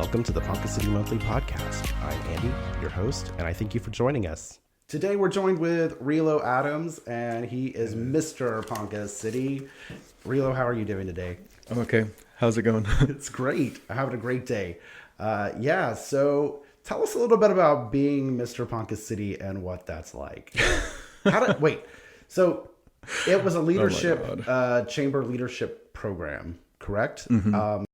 Welcome to the Ponca City Monthly Podcast. I'm Andy, your host, and I thank you for joining us. Today we're joined with Relo Adams, and he is Mr. Ponca City. Relo, how are you doing today? I'm okay. How's it going? It's great. I'm having a great day. So tell us a little bit about being Mr. Ponca City and what that's like. So it was a leadership, chamber leadership program, correct? Mm-hmm.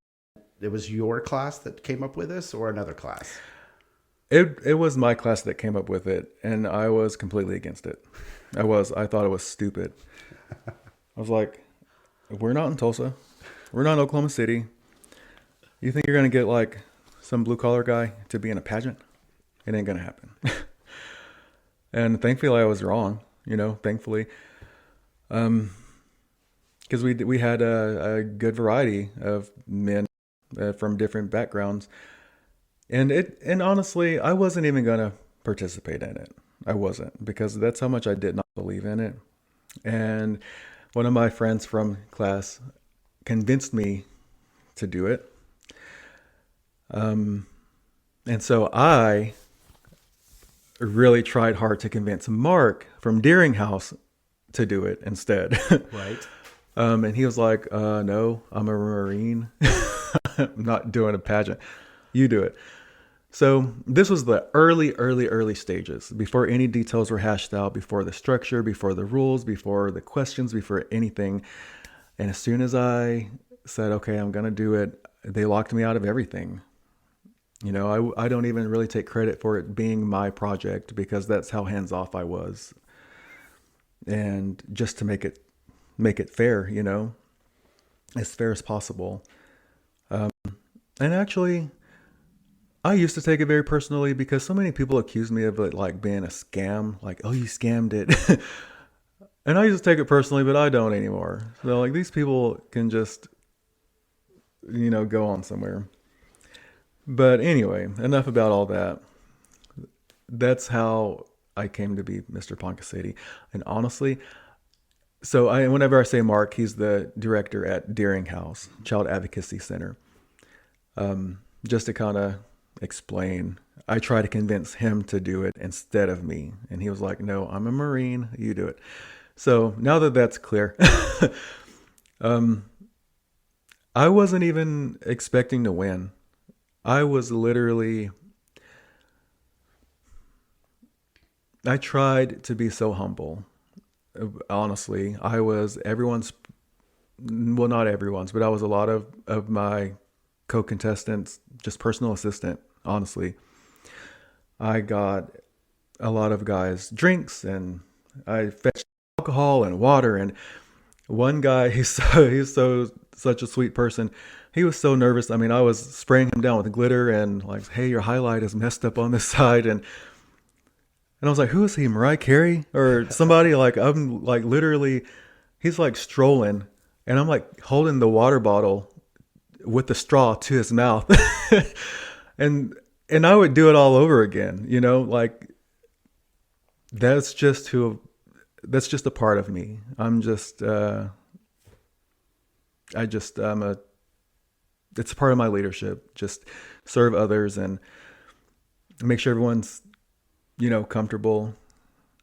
It was your class that came up with this or another class? It was my class that came up with it, and I was completely against it. I thought it was stupid. I was like, we're not in Tulsa. We're not in Oklahoma City. You think you're going to get like some blue collar guy to be in a pageant? It ain't going to happen. And thankfully I was wrong, thankfully. Because we had a good variety of men from different backgrounds. And honestly, I wasn't even going to participate in it. I wasn't, because that's how much I did not believe in it. And one of my friends from class convinced me to do it. And so I really tried hard to convince Mark from Deering House to do it instead. Right. And he was like, no, I'm a Marine. I'm not doing a pageant. You do it. So this was the early stages, before any details were hashed out, before the structure, before the rules, before the questions, before anything. And as soon as I said, okay, I'm going to do it, they locked me out of everything. I don't even really take credit for it being my project, because that's how hands off I was. And just to make it fair, as fair as possible. And actually, I used to take it very personally, because so many people accuse me of it like being a scam, like, oh, you scammed it. And I used to take it personally, but I don't anymore. So like, these people can just, go on somewhere. But anyway, enough about all that. That's how I came to be Mr. Ponca City. And honestly, whenever I say Mark, he's the director at Deering House, Child Advocacy Center. Just to kind of explain, I try to convince him to do it instead of me. And he was like, no, I'm a Marine, you do it. So now that that's clear, I wasn't even expecting to win. I tried to be so humble. Honestly, I was not everyone's, but I was a lot of my co-contestants, just personal assistant, honestly. I got a lot of guys drinks, and I fetched alcohol and water. And one guy, he's such a sweet person. He was so nervous. I mean, I was spraying him down with glitter and like, hey, your highlight is messed up on this side. And I was like, who is he, Mariah Carey or somebody? Like, I'm like, literally, he's like strolling, and I'm like holding the water bottle with the straw to his mouth. and I would do it all over again, like that's just a part of me. It's a part of my leadership, just serve others and make sure everyone's, comfortable.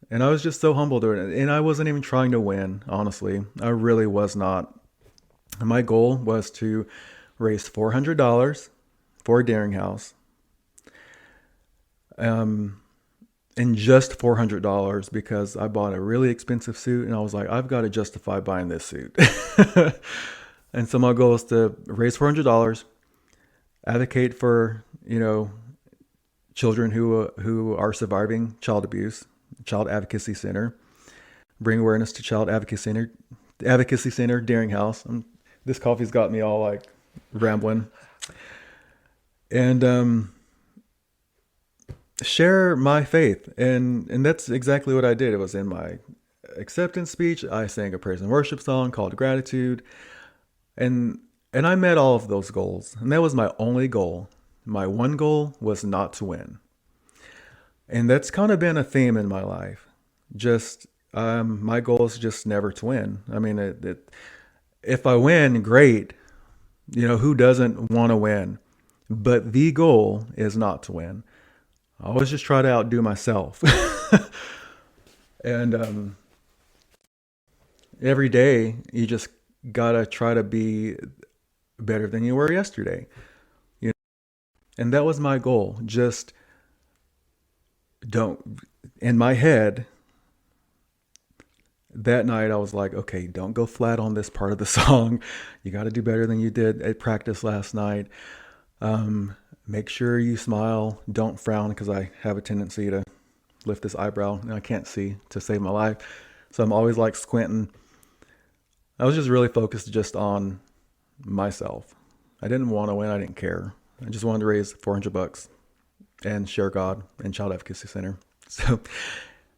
And I was just so humble to it. And I wasn't even trying to win, honestly. I really was not. My goal was to raise $400 for Deering House. And just $400, because I bought a really expensive suit, and I was like, I've got to justify buying this suit. And so my goal is to raise $400, advocate for, children who are surviving child abuse, Child Advocacy Center, bring awareness to Child Advocacy Center, Deering House. This coffee's got me all like rambling. And share my faith. And that's exactly what I did. It was in my acceptance speech. I sang a praise and worship song called Gratitude. And I met all of those goals. And that was my only goal. My one goal was not to win. And that's kind of been a theme in my life. Just my goal is just never to win. I mean, if I win, great. Who doesn't want to win? but the goal is not to win. I always just try to outdo myself. And every day you just gotta try to be better than you were yesterday. You know? And that was my goal. Just don't, in my head, that night I was like, okay, don't go flat on this part of the song. You got to do better than you did at practice last night. Make sure you smile. Don't frown, because I have a tendency to lift this eyebrow and I can't see to save my life. So I'm always like squinting. I was just really focused just on myself. I didn't want to win. I didn't care. I just wanted to raise $400 and share God and Child Advocacy Center. So,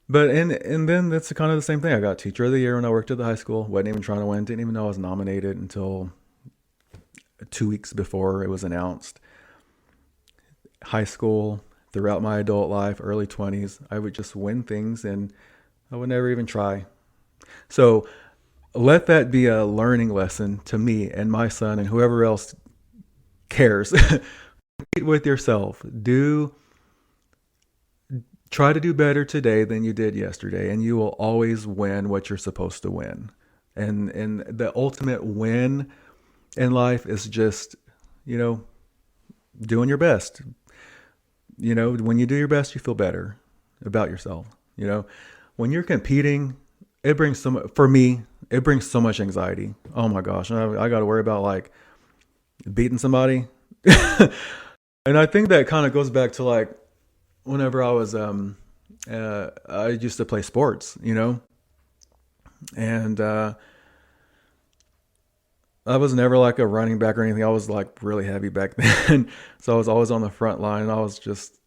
but and then that's kind of the same thing. I got Teacher of the Year when I worked at the high school. Wasn't even trying to win. Didn't even know I was nominated until 2 weeks before it was announced. High school, throughout my adult life, early 20s, I would just win things and I would never even try. So let that be a learning lesson to me and my son and whoever else cares. Meet with yourself. Try to do better today than you did yesterday, and you will always win what you're supposed to win. And the ultimate win in life is just, doing your best. When you do your best, you feel better about yourself. When you're competing, it brings it brings so much anxiety. Oh my gosh. I got to worry about like beating somebody. And I think that kind of goes back to like, whenever I was, I used to play sports, and I was never like a running back or anything. I was like really heavy back then. So I was always on the front line, and I was just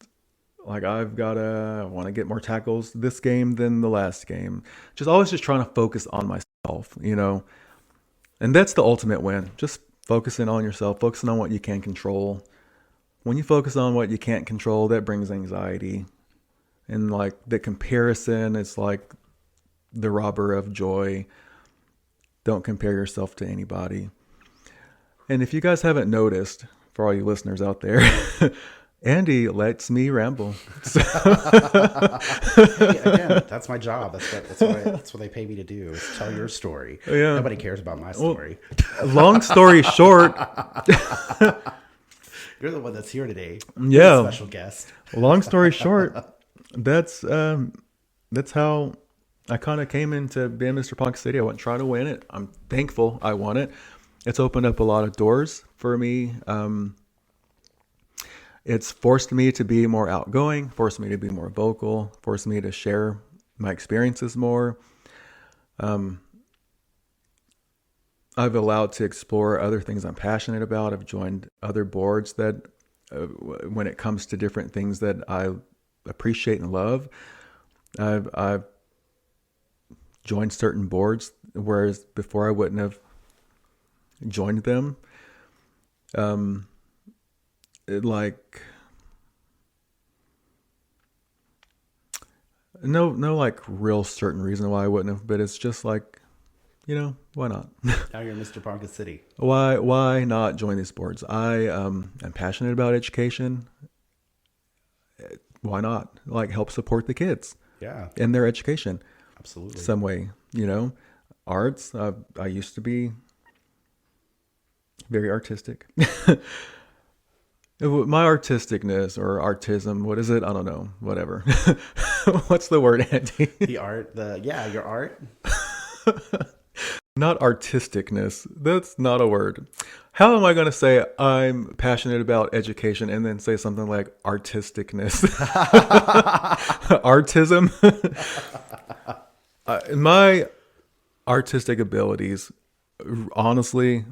like, I want to get more tackles this game than the last game. Just always just trying to focus on myself, and that's the ultimate win. Just focusing on yourself, focusing on what you can control. When you focus on what you can't control, that brings anxiety. And like the comparison, it's like the robber of joy. Don't compare yourself to anybody. And if you guys haven't noticed, for all you listeners out there, Andy lets me ramble. So. Hey, again, that's my job. That's what they pay me to do, is tell your story. Yeah. Nobody cares about my story. Well, long story short... You're the one that's here today. Yeah. Special guest. Long story short, that's how I kind of came into being Mr. Ponca City. I wasn't trying to win it. I'm thankful I won it. It's opened up a lot of doors for me. It's forced me to be more outgoing, forced me to be more vocal, forced me to share my experiences more. I've allowed to explore other things I'm passionate about. I've joined other boards that, when it comes to different things that I appreciate and love, I've joined certain boards, whereas before I wouldn't have joined them. No like real certain reason why I wouldn't have, but it's just like, why not? Now you're Mr. Ponca City. Why not join these boards? I am passionate about education. Why not? Like, help support the kids. Yeah. In their education. Absolutely. Some way, arts. I used to be very artistic. My artisticness or artism, what is it? I don't know. Whatever. What's the word, Andy? Your art. Not artisticness. That's not a word. How am I going to say I'm passionate about education and then say something like artisticness? Artism? My artistic abilities, honestly,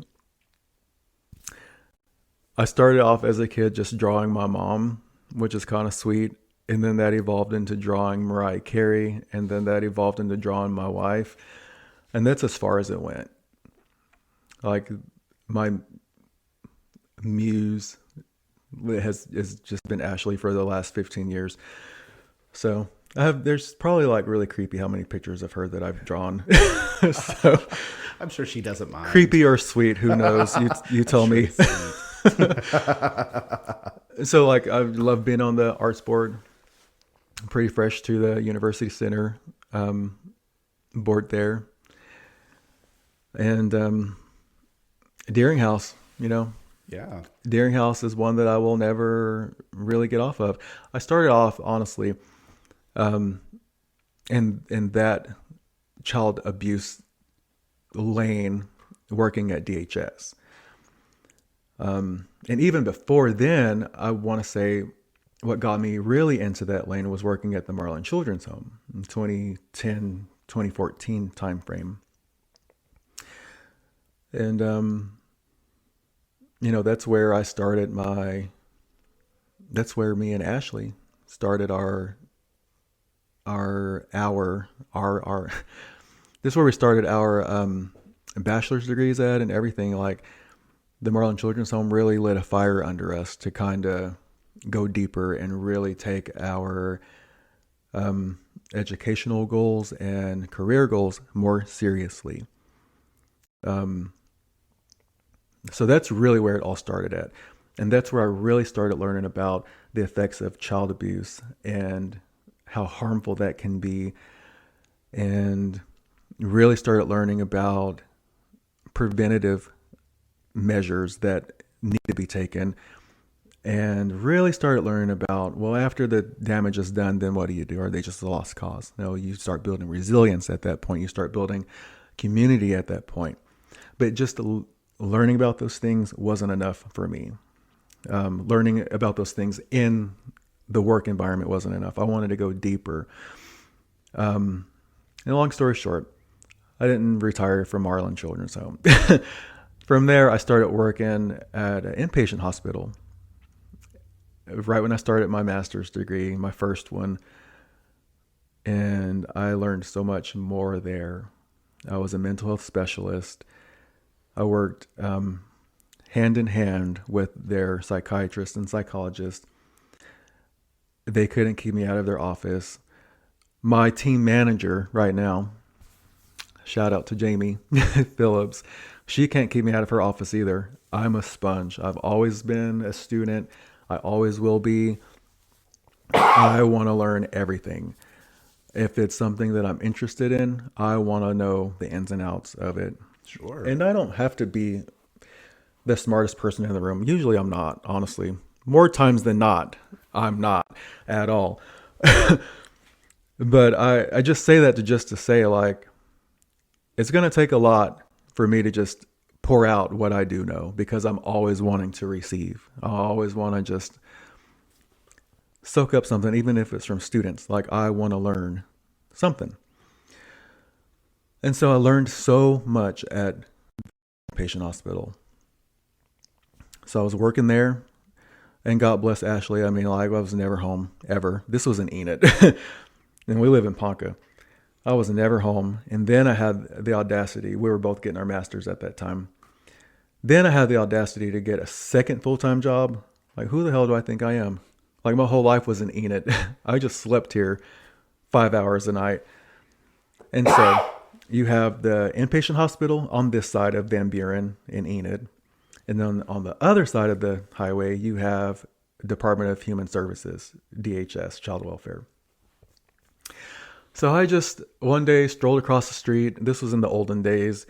I started off as a kid just drawing my mom, which is kind of sweet. And then that evolved into drawing Mariah Carey. And then that evolved into drawing my wife. And that's as far as it went. Like, my muse has just been Ashley for the last 15 years. So there's probably like really creepy how many pictures of her that I've drawn. So I'm sure she doesn't mind. Creepy or sweet, who knows? You tell me. So like I love being on the arts board. I'm pretty fresh to the University Center board there. And Deering House, Yeah. Deering House is one that I will never really get off of. I started off, honestly, in that child abuse lane working at DHS. And even before then, I want to say what got me really into that lane was working at the Marlin Children's Home in 2010, 2014 timeframe. And, that's where I started that's where me and Ashley started this is where we started our bachelor's degrees at and everything. Like the Marlin Children's Home really lit a fire under us to kind of go deeper and really take our educational goals and career goals more seriously. So that's really where it all started at. And that's where I really started learning about the effects of child abuse and how harmful that can be, and really started learning about preventative measures that need to be taken, and really started learning about, well, after the damage is done, then what do you do? Are they just a lost cause? No, you start building resilience at that point. You start building community at that point. But just learning about those things wasn't enough for me. Learning about those things in the work environment wasn't enough. I wanted to go deeper. And long story short, I didn't retire from Marlin Children's Home. From there, I started working at an inpatient hospital. Right when I started my master's degree, my first one, and I learned so much more there. I was a mental health specialist. I worked hand in hand with their psychiatrist and psychologist. They couldn't keep me out of their office. My team manager right now, shout out to Jamie Phillips, she can't keep me out of her office either. I'm a sponge. I've always been a student. I always will be. I want to learn everything. If it's something that I'm interested in, I want to know the ins and outs of it. Sure. And I don't have to be the smartest person in the room. Usually I'm not, honestly. More times than not, I'm not at all. But I just say that to say, like, it's going to take a lot for me to just pour out what I do know, because I'm always wanting to receive. I always want to just soak up something, even if it's from students. Like, I want to learn something. And so I learned so much at the patient hospital. So I was working there, and God bless Ashley. I mean, like, I was never home ever. This was in Enid, and we live in Ponca. I was never home. And then I had the audacity. We were both getting our masters at that time. Then I had the audacity to get a second full-time job. Like, who the hell do I think I am? Like, my whole life was in Enid. I just slept here 5 hours a night. And so you have the inpatient hospital on this side of Van Buren in Enid. And then on the other side of the highway, you have Department of Human Services, DHS, Child Welfare. So I just one day strolled across the street. This was in the olden days,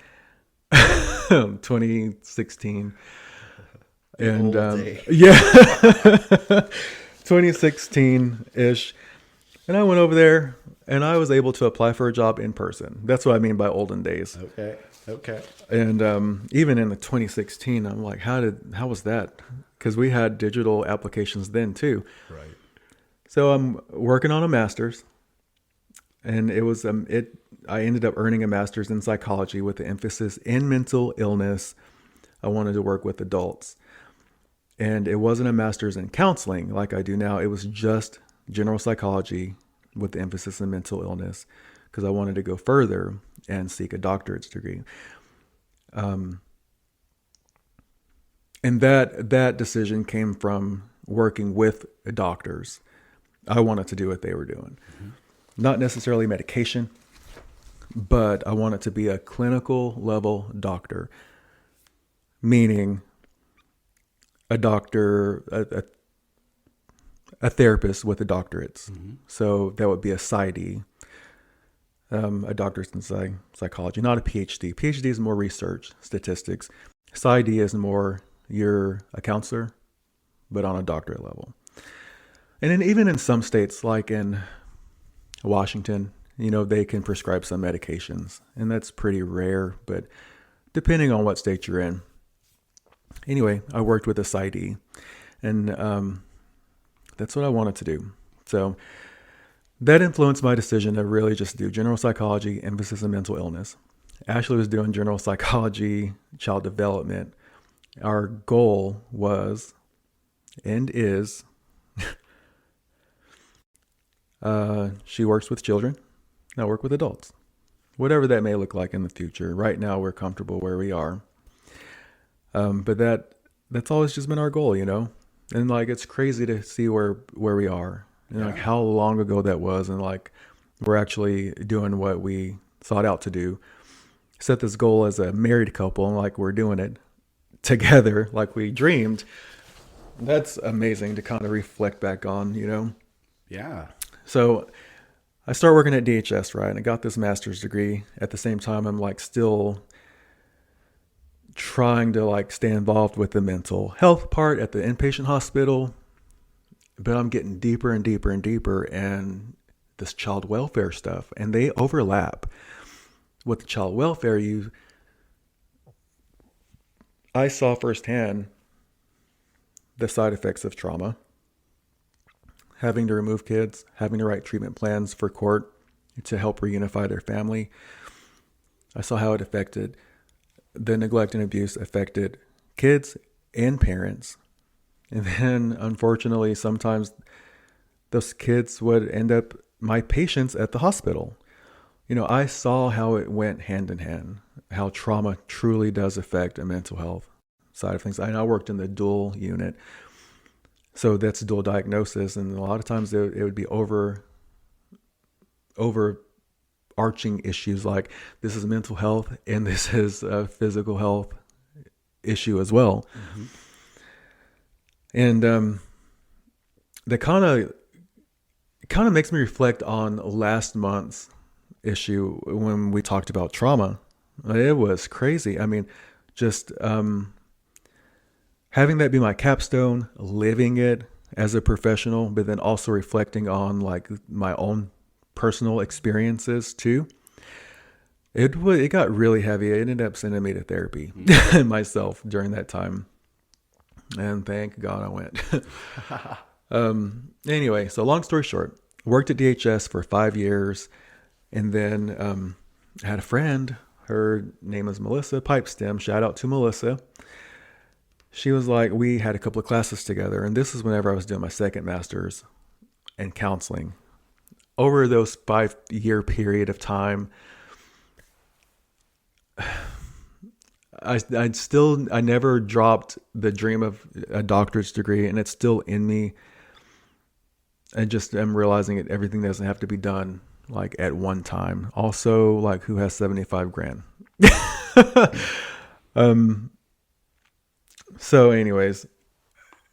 2016. And yeah, 2016-ish. And I went over there, and I was able to apply for a job in person. That's what I mean by olden days. Okay. And even in the 2016, I'm like, how was that? Because we had digital applications then too. Right. So I'm working on a master's, and it was I ended up earning a master's in psychology with the emphasis in mental illness. I wanted to work with adults, and it wasn't a master's in counseling like I do now. It was just general psychology with the emphasis in mental illness, because I wanted to go further and seek a doctorate's degree. And that decision came from working with doctors. I wanted to do what they were doing. Mm-hmm. Not necessarily medication, but I wanted to be a clinical level doctor, meaning a doctor, a therapist with a doctorates. Mm-hmm. So that would be a PsyD, a doctorate in psychology, not a PhD. PhD is more research, statistics. PsyD is more you're a counselor, but on a doctorate level. And then even in some states, like in Washington, they can prescribe some medications, and that's pretty rare, but depending on what state you're in. Anyway, I worked with a PsyD, and that's what I wanted to do. So that influenced my decision to really just do general psychology, emphasis on mental illness. Ashley was doing general psychology, child development. Our goal was and is she works with children, I work with adults. Whatever that may look like in the future. Right now, we're comfortable where we are. But that's always just been our goal, And like, it's crazy to see where we are, and like how long ago that was, and like we're actually doing what we sought out to do. Set this goal as a married couple, and like we're doing it together, like we dreamed. That's amazing to kind of reflect back on, Yeah. So I started working at DHS, right? And I got this master's degree. At the same time, I'm like still trying to like stay involved with the mental health part at the inpatient hospital, but I'm getting deeper and deeper and deeper in this child welfare stuff, and they overlap. With the child welfare, I saw firsthand the side effects of trauma, having to remove kids, having to write treatment plans for court to help reunify their family. I saw how it affected the neglect and abuse affected kids and parents. And then, unfortunately, sometimes those kids would end up my patients at the hospital. I saw how it went hand in hand, how trauma truly does affect a mental health side of things. I worked in the dual unit, so that's dual diagnosis. And a lot of times it would be overarching issues like this is mental health and this is a physical health issue as well. Mm-hmm. And that kind of makes me reflect on last month's issue when we talked about trauma. It was crazy. I mean, just having that be my capstone, living it as a professional, but then also reflecting on like my own personal experiences too. It got really heavy. It ended up sending me to therapy myself during that time. And thank God I went. Anyway, so long story short, worked at DHS for 5 years, and then had a friend. Her name is Melissa Pipestem. Shout out to Melissa. She was like, we had a couple of classes together, and this is whenever I was doing my second master's in counseling. Over those 5-year period of time, I never dropped the dream of a doctorate degree, and it's still in me. I just am realizing it. Everything doesn't have to be done like at one time. Also, like, who has 75 grand? So anyways,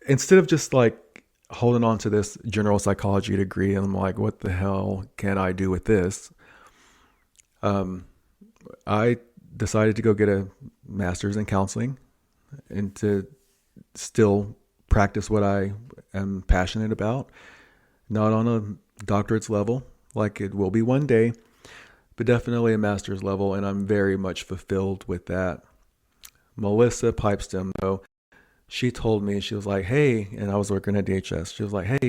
instead of just like holding on to this general psychology degree, and I'm like, what the hell can I do with this? I decided to go get a master's in counseling and to still practice what I am passionate about, not on a doctorate's level, like it will be one day, but definitely a master's level. And I'm very much fulfilled with that. Melissa Pipestem, though, she told me, she was like, hey, and I was working at DHS. She was like, hey,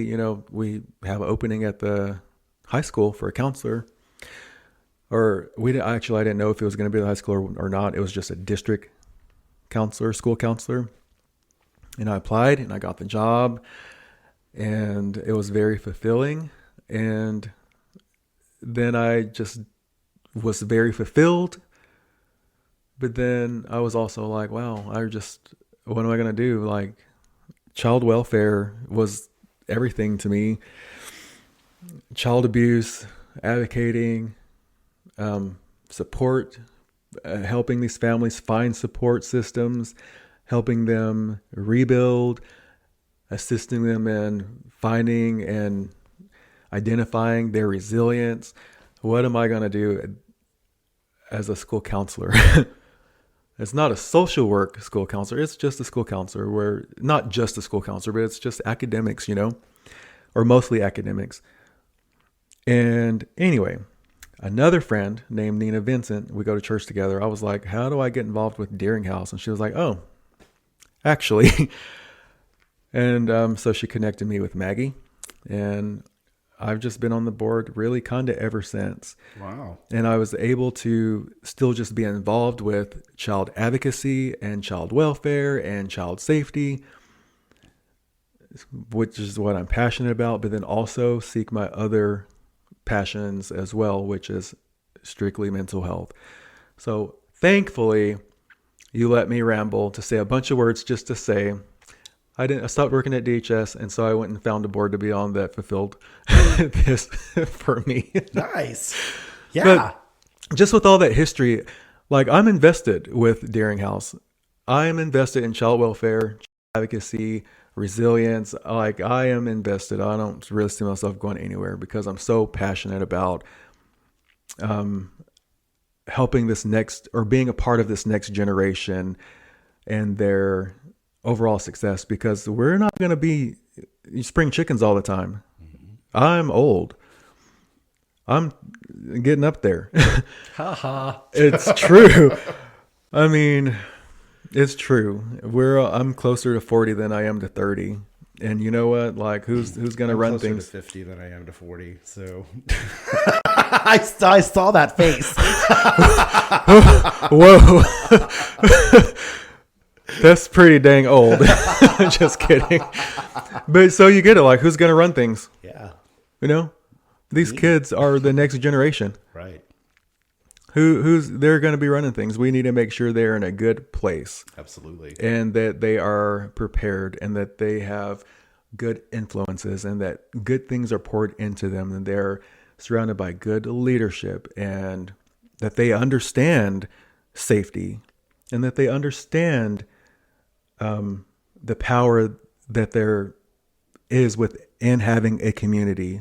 we have an opening at the high school for a counselor. Or I didn't know if it was going to be the high school or not. It was just a district counselor, school counselor. And I applied and I got the job, and it was very fulfilling. And then I just was very fulfilled. But then I was also like, wow, what am I going to do? Like, child welfare was everything to me. Child abuse, advocating, support, helping these families find support systems, helping them rebuild, assisting them in finding and identifying their resilience. What am I going to do as a school counselor? It's not a social work school counselor. It's just a school counselor, where not just a school counselor, but it's just academics, or mostly academics. And anyway, another friend named Nina Vincent, we go to church together. I was like, how do I get involved with Deering House? And she was like, oh, actually. And so she connected me with Maggie, and I've just been on the board really kind of ever since. Wow. And I was able to still just be involved with child advocacy and child welfare and child safety, which is what I'm passionate about, but then also seek my other passions as well, which is strictly mental health. So thankfully, you let me ramble to say a bunch of words just to say, I stopped working at DHS, and so I went and found a board to be on that fulfilled this for me. Nice. Yeah. But just with all that history, like, I'm invested with Deering House. I am invested in child welfare, advocacy, resilience. Like, I am invested. I don't really see myself going anywhere because I'm so passionate about helping this next, or being a part of this next generation and their overall success, because we're not going to be spring chickens all the time. Mm-hmm. I'm old. I'm getting up there. Ha. It's true. I mean, it's true. I'm closer to 40 than I am to 30. And you know what? Like, who's going to run things? I'm closer to 50 than I am to 40. So I saw that face. Whoa. That's pretty dang old. Just kidding. But so you get it. Like, who's going to run things? Yeah. These kids are the next generation. Right. They're going to be running things. We need to make sure they're in a good place. Absolutely. And that they are prepared, and that they have good influences, and that good things are poured into them, and they're surrounded by good leadership, and that they understand safety, and that they understand the power that there is within having a community,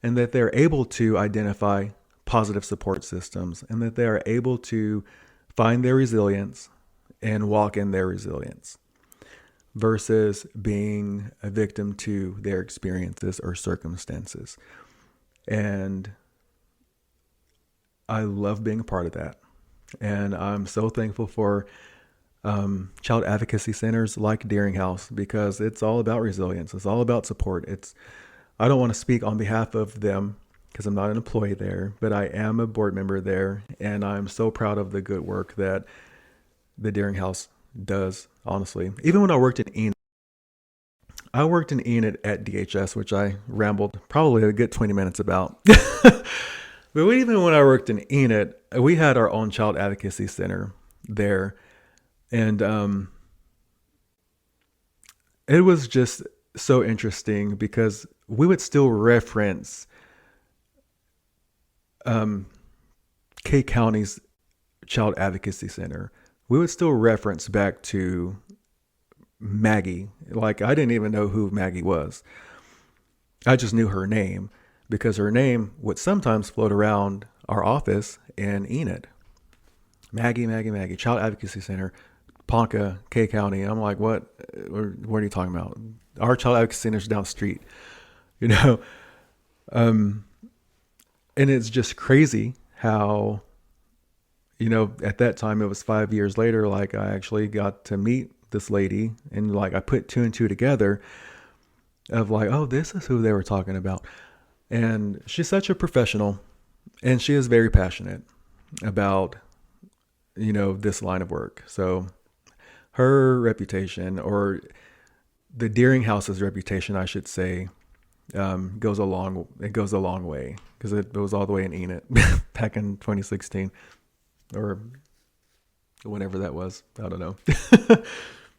and that they're able to identify positive support systems, and that they are able to find their resilience and walk in their resilience versus being a victim to their experiences or circumstances. And I love being a part of that. And I'm so thankful for child advocacy centers like Deering House, because it's all about resilience. It's all about support. I don't want to speak on behalf of them because I'm not an employee there, but I am a board member there, and I'm so proud of the good work that the Deering House does, honestly. Even when I worked in Enid, at DHS, which I rambled probably a good 20 minutes about. But even when I worked in Enid, we had our own child advocacy center there. And it was just so interesting because we would still reference K County's Child Advocacy Center. We would still reference back to Maggie. Like, I didn't even know who Maggie was. I just knew her name because her name would sometimes float around our office in Enid. Maggie, Child Advocacy Center, Ponca, K County. I'm like, what are you talking about? Our Child Advocacy Center is down the street, and it's just crazy how, at that time, it was 5 years later, like, I actually got to meet this lady, and like, I put two and two together of like, oh, this is who they were talking about. And she's such a professional, and she is very passionate about, this line of work. So her reputation, or the Deering House's reputation, I should say, goes a long way, because it was all the way in Enid back in 2016 or whenever that was. I don't know.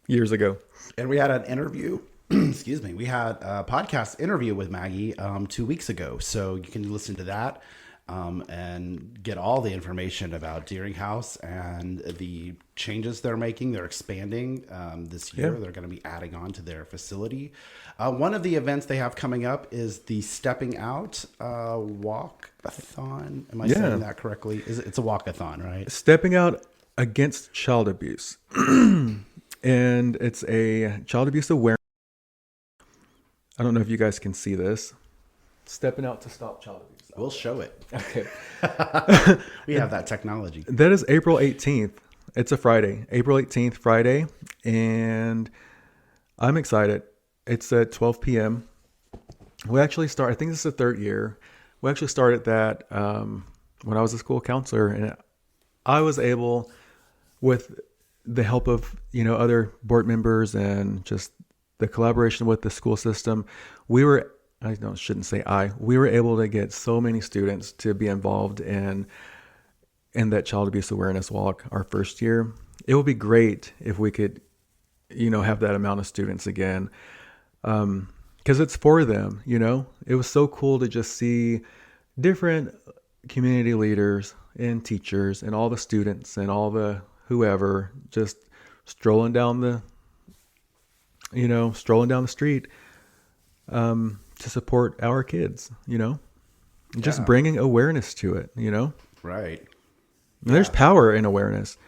Years ago. And we had an interview. We had a podcast interview with Maggie 2 weeks ago. So you can listen to that. and get all the information about Deering House and the changes they're making. They're expanding this year. They're going to be adding on to their facility. One of the events they have coming up is the Stepping Out walk-a-thon. Am I saying that correctly? It's a walk-a-thon, right? Stepping Out Against Child Abuse. And it's a child abuse awareness. I don't know if you guys can see this. Stepping Out to Stop Child Abuse. We'll show it. Okay. We have that technology. That is April 18th. It's a Friday. April 18th, Friday. And I'm excited. It's at 12 p.m. We actually I think this is the third year. We actually started that when I was a school counselor. And I was able, with the help of, other board members and just the collaboration with the school system, we were able to get so many students to be involved in that child abuse awareness walk our first year. It would be great if we could, have that amount of students again. Because it's for them, It was so cool to just see different community leaders and teachers and all the students and all the whoever just strolling down the street to support our kids, just bringing awareness to it, Right. And there's power in awareness.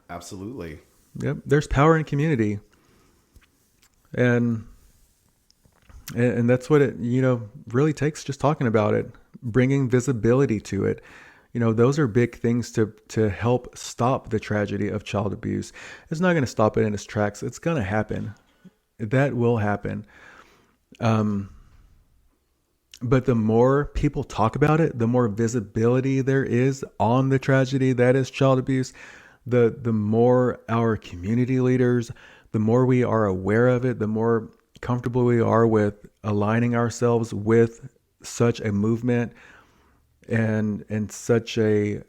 Absolutely. Yep. There's power in community. And that's what it, really takes, just talking about it, bringing visibility to it. Those are big things to help stop the tragedy of child abuse. It's not going to stop it in its tracks. It's going to happen. That will happen. But the more people talk about it, the more visibility there is on the tragedy that is child abuse, the more our community leaders, the more we are aware of it, the more comfortable we are with aligning ourselves with such a movement and such a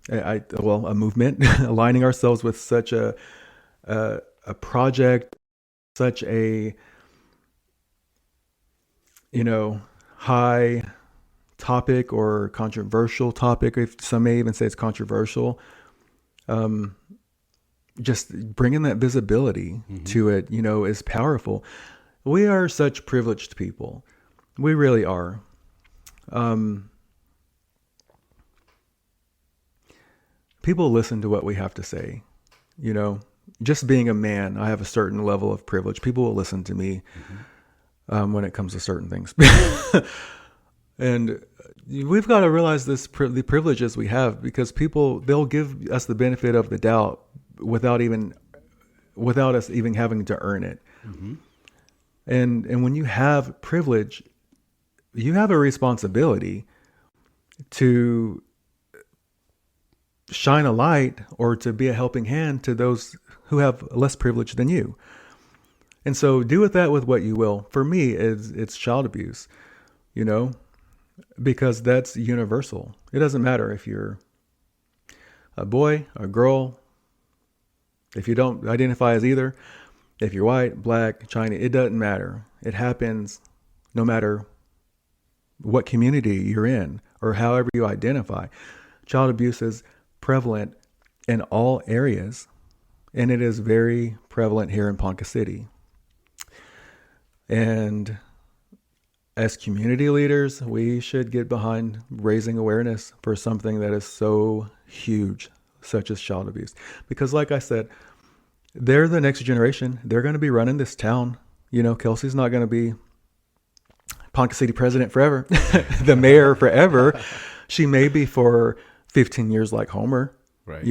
movement, aligning ourselves with such a project, such a, high topic or controversial topic, if some may even say it's controversial. Just bringing that visibility to it, is powerful. We are such privileged people. We really are. People listen to what we have to say, just being a man, I have a certain level of privilege. People will listen to me when it comes to certain things. And we've got to realize the privileges we have, because they'll give us the benefit of the doubt without us even having to earn it. And when you have privilege, you have a responsibility to shine a light or to be a helping hand to those who have less privilege than you. And so do with that with what you will. For me, it's child abuse, because that's universal. It doesn't matter if you're a boy, a girl, if you don't identify as either, if you're white, black, Chinese, it doesn't matter. It happens no matter what community you're in or however you identify. Child abuse is prevalent in all areas, and it is very prevalent here in Ponca City. And as community leaders, we should get behind raising awareness for something that is so huge, such as child abuse. Because like I said, they're the next generation. They're going to be running this town. Kelsey's not going to be Ponca City president forever, the mayor forever. She may be for 15 years like Homer, right?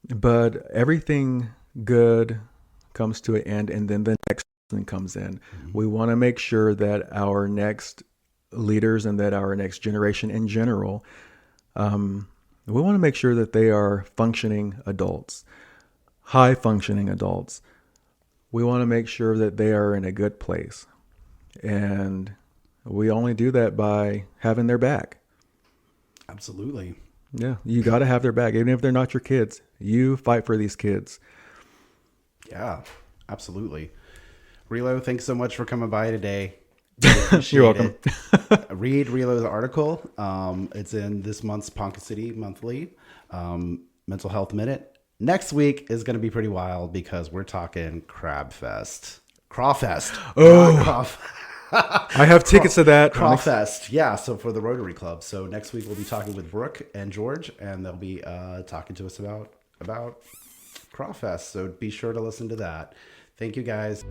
But everything good comes to an end, and then the next person comes in. We want to make sure that our next leaders and that our next generation in general, we want to make sure that they are functioning adults, high functioning adults. We want to make sure that they are in a good place. And we only do that by having their back. Absolutely. Yeah, you got to have their back. Even if they're not your kids, you fight for these kids. Yeah, absolutely. Relo, thanks so much for coming by today. You're welcome. Read Relo's article. It's in this month's Ponca City Monthly Mental Health Minute. Next week is going to be pretty wild because we're talking Crabfest. Crawfest. Oh, I have tickets to that. Crawfest. Yeah, so for the Rotary Club. So next week we'll be talking with Brooke and George, and they'll be talking to us about Crawfest. So be sure to listen to that. Thank you, guys.